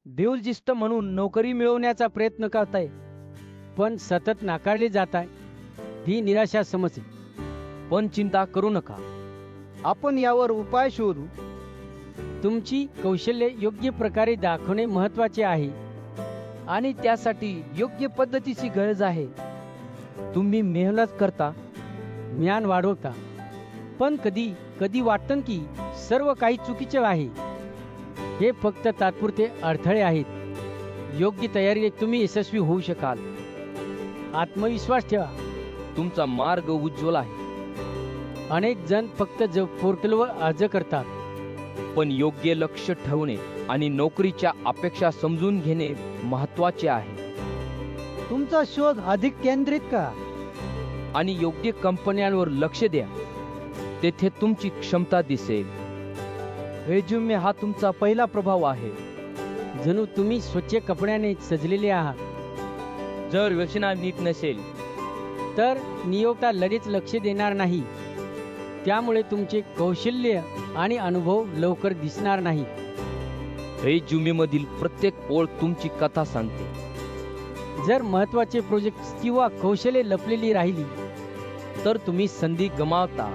देऊलजिस्त म्हणून नोकरी मिळवण्याचा प्रयत्न करताय, पण सतत नाकारले जाताय, ही निराशा समजते. पण चिंता करू नका. आपण यावर उपाय शोधू. तुमची कौशल्ये योग्य प्रकारे दाखवणे महत्त्वाचे आहे. आणि त्यासाठी योग्य पद्धतीची गरज आहे. तुम्ही मेहनत करता, ज्ञान वाढवता, पण कधी कधी वाटतं की सर्व काही चुकीचे आहे. हे फक्त तात्पुरते अडथळे आहेत. योग्य तयारीने तुम्ही यशस्वी होऊ शकाल. आत्मविश्वास ठेवा. तुमचा मार्ग उज्ज्वल आहे. अनेक जण फक्त पोर्टलवर अर्ज करतात, पण योग्य लक्ष ठेवणे आणि नोकरीच्या अपेक्षा समजून घेणे महत्त्वाचे आहे. तुमचा शोध अधिक केंद्रित करा. आणि योग्य कंपन्यांवर लक्ष द्या. तेथे तुमची क्षमता दिसेल. रेझ्युमे हा तुमचा पहिला प्रभाव आहे. जणू तुम्ही स्वच्छ कपड्याने सजलेले आहात. जर रचना नीट नसेल तर नियोक्ता लगेच लक्ष देणार नाही. त्यामुळे तुमचे कौशल्य आणि अनुभव लवकर दिसणार नाही. रेझ्युमेमधील प्रत्येक ओळ तुमची कथा सांगते. जर महत्त्वाचे प्रोजेक्ट किंवा कौशल्ये लपलेली राहिली तर तुम्ही संधी गमावता.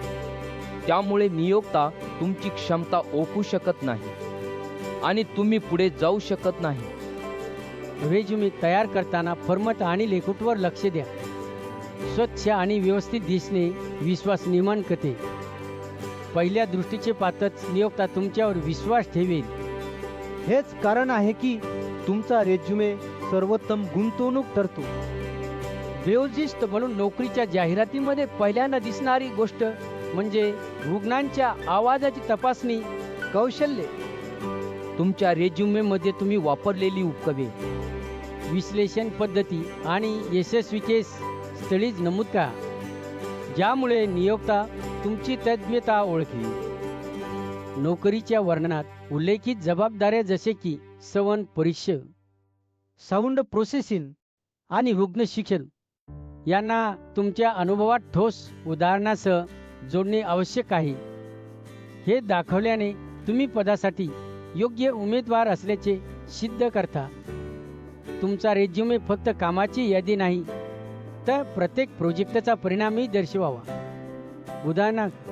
त्यामुळे नियोक्ता तुमची क्षमता ओळखू शकत नाही आणि तुम्ही पुढे जाऊ शकत नाही. रेझ्युमे तयार करताना फॉर्मॅट आणि लेआउटवर लक्ष द्या. स्वच्छ आणि व्यवस्थित दिसणे विश्वास निर्माण करते. पहिल्या दृष्टीचे पाहताच नियोक्ता तुमच्यावर विश्वास ठेवेल. हेच कारण आहे की तुमचा रेझ्युमे सर्वोत्तम गुंतवणूक ठरतो. बेओजिस्ट म्हणून नोकरीच्या जाहिरातीमध्ये पहिल्यांदा दिसणारी गोष्ट म्हणजे रुग्णांच्या आवाजाची तपासणी कौशल्ये. तुमच्या रेझ्युमेमध्ये तुम्ही वापरलेली उपकरणे, विश्लेषण पद्धती आणि यशस्वी केस स्टडीज नमूद करा, ज्यामुळे नियोक्ता तुमची तज्ञता ओळखेल. नोकरीच्या वर्णनात उल्लेखित जबाबदाऱ्या जसे की संवहन परीक्षा, साऊंड प्रोसेसिंग आणि रुग्ण शिक्षण यांना तुमच्या अनुभवात ठोस उदाहरणासह जोडणे आवश्यक आहे. हे दाखवल्याने तुम्ही पदासाठी योग्य उमेदवार असल्याचे सिद्ध करता. तुमचा रेझ्युमे फक्त कामाची यादी नाही, तर प्रत्येक प्रोजेक्टचा परिणामही दर्शवावा. उदाहरणार्थ,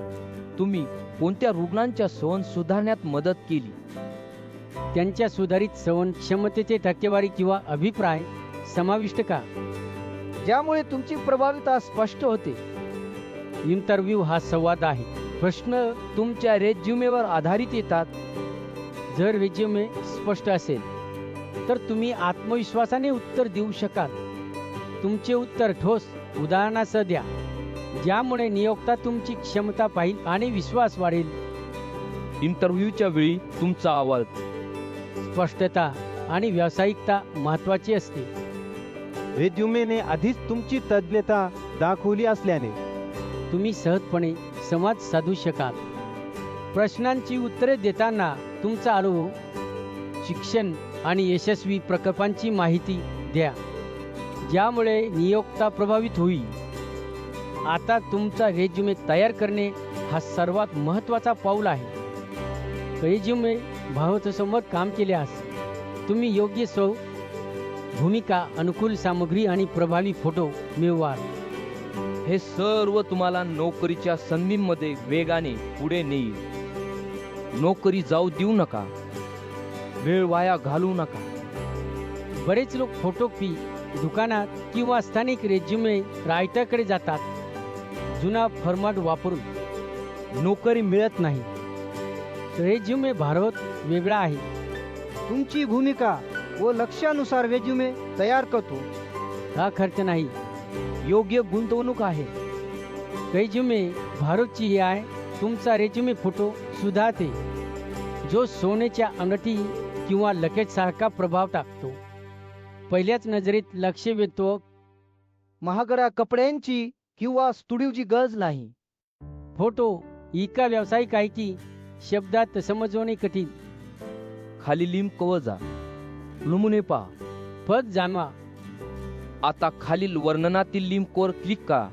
तुम्ही कोणत्या रुग्णांच्या संवहन सुधारण्यात मदत केली, त्यांच्या सुधारित संवहन क्षमतेचे टक्केवारी किंवा अभिप्राय समाविष्ट करा, ज्यामुळे तुमची प्रभावीता स्पष्ट होते. इंटरव्ह्यू हा संवाद आहे. प्रश्न तुमच्या रेझ्युमेवर आधारित येतात. जर रेझ्युमे स्पष्ट असेल तर तुम्ही आत्मविश्वासाने उत्तर देऊ शकाल. तुमचे उत्तर ठोस उदाहरणासह द्या, ज्यामुळे नियोक्ता तुमची क्षमता पाहिल आणि विश्वास वाढेल. इंटरव्ह्यूच्या वेळी तुमचा आवाज, स्पष्टता आणि व्यावसायिकता महत्त्वाची असते. रेझ्युमेने आधीच तुमची तज्ञता दाखवली असल्याने तुम्ही सहजपणे संवाद साधू शकाल. प्रश्नांची उत्तरे देताना तुमचा अनुभव, शिक्षण आणि यशस्वी प्रकल्पांची माहिती द्या, ज्यामुळे नियोक्ता प्रभावित होईल. आता तुमचा रेझ्युमे तयार करणे हा सर्वात महत्त्वाचा पाऊल आहे. रेझ्युमे भावनासमोर काम केल्यास तुम्ही योग्य भूमिका, अनुकूल सामग्री आणि प्रभावी फोटो मिळवाल. हे सर्व तुम्हाला नोकरीच्या संधींमध्ये वेगाने पुढे नेईल. नोकरी जाऊ देऊ नका. वेळ वाया घालवू नका. बरेच लोक फोटोकॉपी दुकानात किंवा स्थानिक रेझ्युमे रायटरकडे जातात. जुना फॉर्मॅट वापरून नोकरी मिळत नाही. रेझ्युमे भारवत वेगळा आहे. तुमची भूमिका व लक्ष्यानुसार रेझ्युमे तयार करतो. हा खर्च नाही, योग्य गुंतवणूक आहे. रेझ्युमे भारतची ही आहे. तुमचा रेझ्युमे फोटो सुधारते, जो सोन्याच्या अंगठी किंवा लकेटसारखा प्रभाव टाकतो. पहिल्याच नजरेत लक्ष वेधतो. महागड्या कपड्यांची किंवा स्टुडिओची गरज नाही. फोटो इतका व्यावसायिक आहे की शब्दात समजवणे कठीण. खाली लिंक वर जा. नमुने पहा. फक्त जाणवा. आता खालील वर्णनातील लिंकवर क्लिक करा.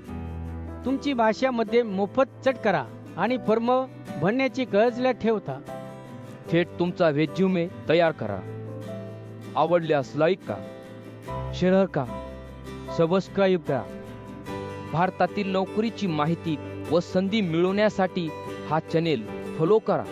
तुमची भाषामध्ये मोफत चट करा आणि फॉर्म भरण्याची गरज न ठेवता थेट तुमचा रेझ्युमे तयार करा. आवडल्यास लाईक करा, शेअर करा, सबस्क्राईब करा. भारतातील नोकरीची माहिती व संधी मिळवण्यासाठी हा चॅनेल फॉलो करा.